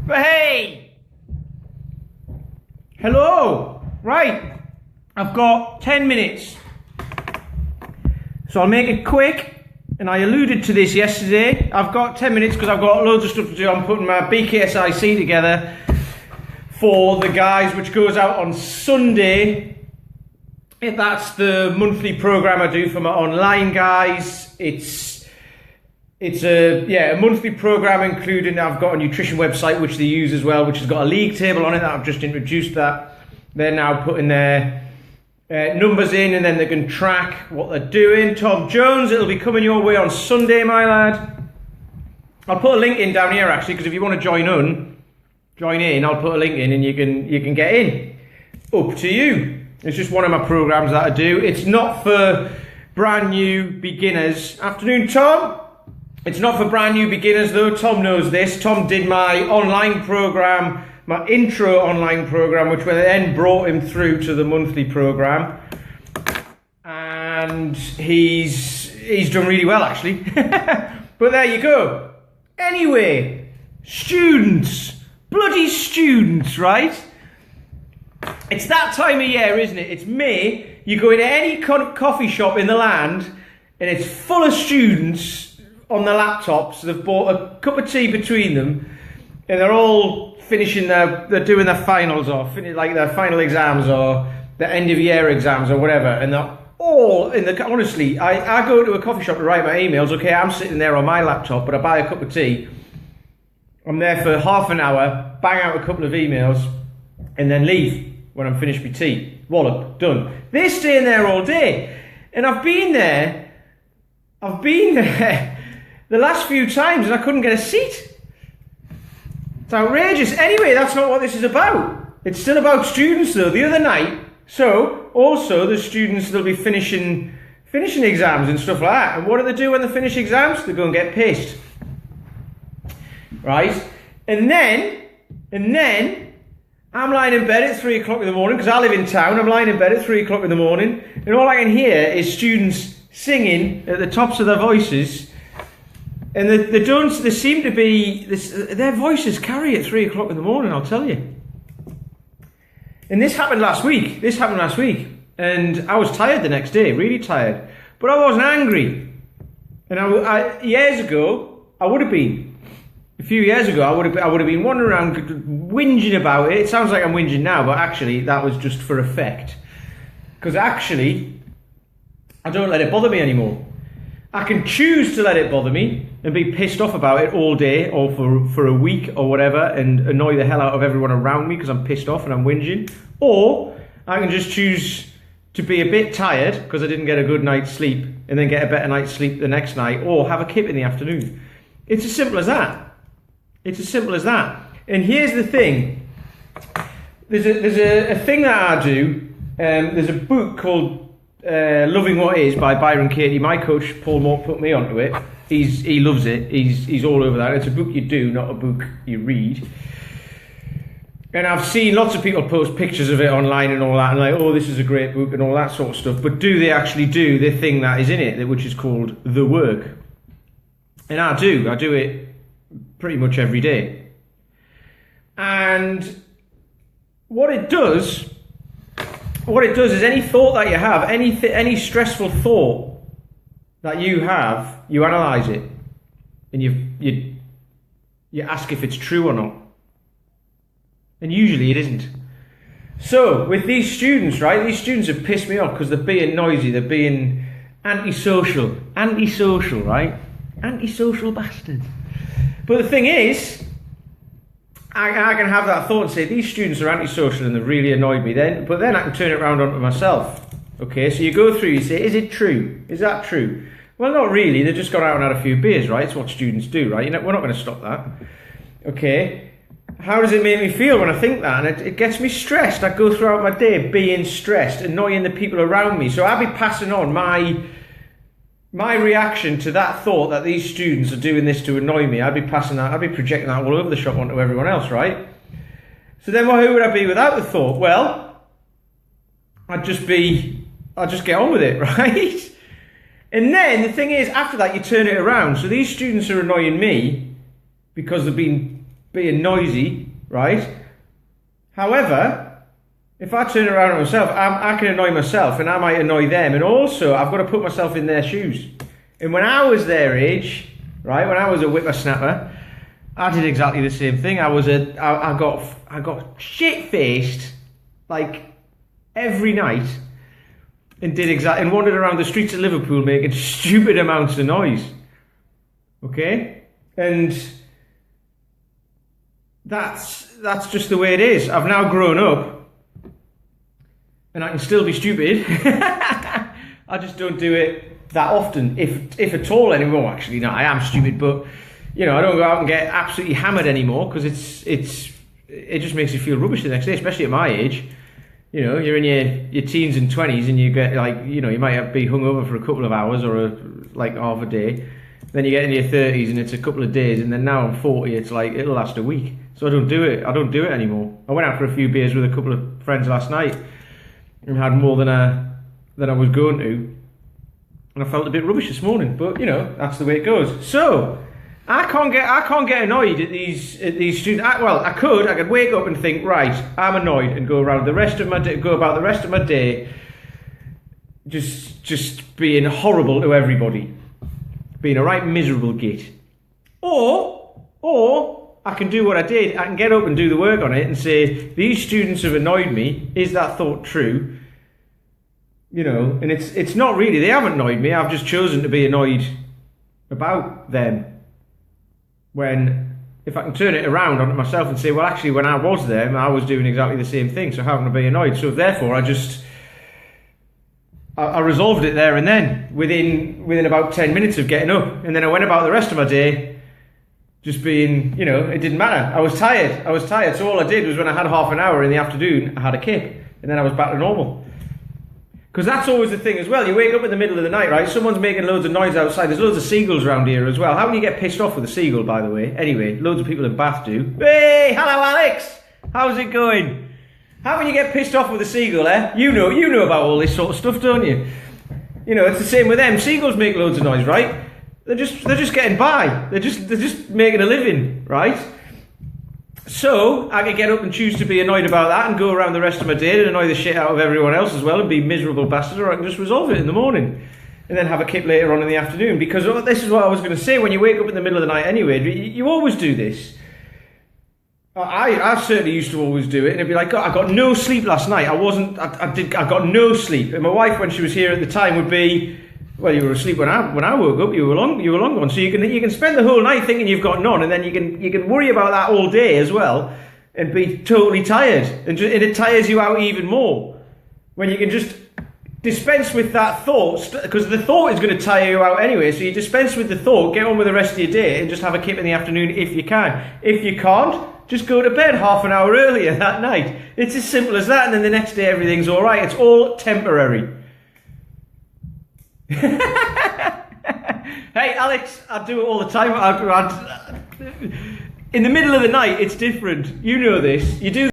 But hey! Hello! Right, I've got 10 minutes. So I'll make it quick, and I alluded to this yesterday. I've got 10 minutes because I've got loads of stuff to do. I'm putting my BKSIC together for the guys, which goes out on Sunday. That's the monthly program I do for my online guys. It's a monthly program, including I've got a nutrition website which they use as well, which has got a league table on it that I've just introduced. That they're now putting their numbers in, and then they can track what they're doing. Tom Jones, it'll be coming your way on Sunday, my lad. I'll put a link in down here actually, because if you want to join in, I'll put a link in and you can get in. Up to you. It's just one of my programs that I do. It's not for brand new beginners. Afternoon, Tom. It's not for brand new beginners though. Tom knows this. Tom did my online program, my intro online program, which then brought him through to the monthly program. And he's done really well actually. But there you go. Anyway, students. Bloody students, right? It's that time of year, isn't it? It's May. You go into any coffee shop in the land and it's full of students on their laptops. They've bought a cup of tea between them and they're all they're doing their finals or like their final exams or their end of year exams or whatever. And they're all honestly, I go to a coffee shop to write my emails. Okay, I'm sitting there on my laptop, but I buy a cup of tea. I'm there for half an hour, bang out a couple of emails, and then leave when I'm finished with tea. Wallop, done. They're staying there all day. And I've been there the last few times and I couldn't get a seat. It's outrageous. Anyway, that's not what this is about. It's still about students though. The other night, so also the students, they'll be finishing exams and stuff like that. And what do they do when they finish exams? They go and get pissed. Right? And then I'm lying in bed at 3 o'clock in the morning because I live in town. I'm lying in bed at 3 o'clock in the morning and all I can hear is students singing at the tops of their voices, and they seem to be their voices carry at 3 o'clock in the morning, I'll tell you. And this happened last week, and I was tired the next day, really tired, but I wasn't angry. And years ago I would have been. A few years ago, I would have been wandering around whinging about it. It sounds like I'm whinging now, but actually that was just for effect. Because actually, I don't let it bother me anymore. I can choose to let it bother me and be pissed off about it all day or for a week or whatever and annoy the hell out of everyone around me because I'm pissed off and I'm whinging. Or I can just choose to be a bit tired because I didn't get a good night's sleep and then get a better night's sleep the next night or have a kip in the afternoon. It's as simple as that. It's as simple as that. And here's the thing. There's a thing that I do. There's a book called Loving What Is by Byron Katie. My coach, Paul Moore, put me onto it. He loves it. He's all over that. It's a book you do, not a book you read. And I've seen lots of people post pictures of it online and all that, and like, oh, this is a great book and all that sort of stuff. But do they actually do the thing that is in it, which is called the work? And I do. I do it pretty much every day. And what it does is any thought that you have, any stressful thought that you have, you analyze it and you ask if it's true or not. And usually it isn't. So with these students, right, these students have pissed me off because they're being noisy, they're being antisocial, right? Antisocial bastards. But the thing is, I can have that thought and say, these students are antisocial and they've really annoyed me. But then I can turn it around onto myself. Okay, so you go through, you say, is it true? Is that true? Well, not really. They've just gone out and had a few beers, right? It's what students do, right? We're not going to stop that. Okay, how does it make me feel when I think that? And it gets me stressed. I go throughout my day being stressed, annoying the people around me. So I'll be passing on my reaction to that thought that these students are doing this to annoy me. I'd be projecting that all over the shop onto everyone else, right? So then who would I be without the thought? Well, I'd just get on with it, right? And then the thing is, after that, you turn it around. So these students are annoying me because they've been being noisy, right? However, if I turn around on myself, I can annoy myself and I might annoy them. And also, I've got to put myself in their shoes. And when I was their age, right, when I was a whippersnapper, I did exactly the same thing. I got shit-faced like every night and wandered around the streets of Liverpool making stupid amounts of noise. Okay? And that's just the way it is. I've now grown up and I can still be stupid. I just don't do it that often, if at all anymore. Actually, no, I am stupid, but I don't go out and get absolutely hammered anymore because it just makes you feel rubbish the next day, especially at my age. You're in your teens and 20s and you get you might be hungover for a couple of hours or half a day. Then you get into your 30s and it's a couple of days, and then now I'm 40, it's like it'll last a week. So I don't do it anymore. I went out for a few beers with a couple of friends last night and had more than I was going to. And I felt a bit rubbish this morning, but that's the way it goes. So I can't get annoyed at these students. I could wake up and think, right, I'm annoyed, and go about the rest of my day just being horrible to everybody, being a right miserable git. Or I can do what I did. I can get up and do the work on it and say, these students have annoyed me. Is that thought true? And it's not really, they haven't annoyed me. I've just chosen to be annoyed about them. When, if I can turn it around on myself and say, well, actually, when I was them, I was doing exactly the same thing, so how can I be annoyed? So therefore, I resolved it there and then, within about 10 minutes of getting up. And then I went about the rest of my day just being, it didn't matter. I was tired. So all I did was when I had half an hour in the afternoon, I had a kip. And then I was back to normal. Because that's always the thing as well. You wake up in the middle of the night, right? Someone's making loads of noise outside. There's loads of seagulls around here as well. How can you get pissed off with a seagull, by the way? Anyway, loads of people in Bath do. Hey, hello, Alex. How's it going? How can you get pissed off with a seagull, eh? You know about all this sort of stuff, don't you? It's the same with them. Seagulls make loads of noise, right? They're just getting by. They're just making a living, right? So I can get up and choose to be annoyed about that and go around the rest of my day and annoy the shit out of everyone else as well and be miserable bastard, or I can just resolve it in the morning and then have a kip later on in the afternoon. Because this is what I was going to say, when you wake up in the middle of the night anyway, you always do this. I certainly used to always do it, and it'd be like, God, I got no sleep last night. I got no sleep. And my wife, when she was here at the time, would be, well, you were asleep when I woke up. You were long gone. So you can spend the whole night thinking you've got none, and then you can worry about that all day as well, and be totally tired, and it tires you out even more when you can just dispense with that thought, because the thought is going to tire you out anyway. So you dispense with the thought, get on with the rest of your day, and just have a kip in the afternoon if you can. If you can't, just go to bed half an hour earlier that night. It's as simple as that, and then the next day everything's all right. It's all temporary. Hey, Alex, I do it all the time. In the middle of the night, it's different. You know this. You do.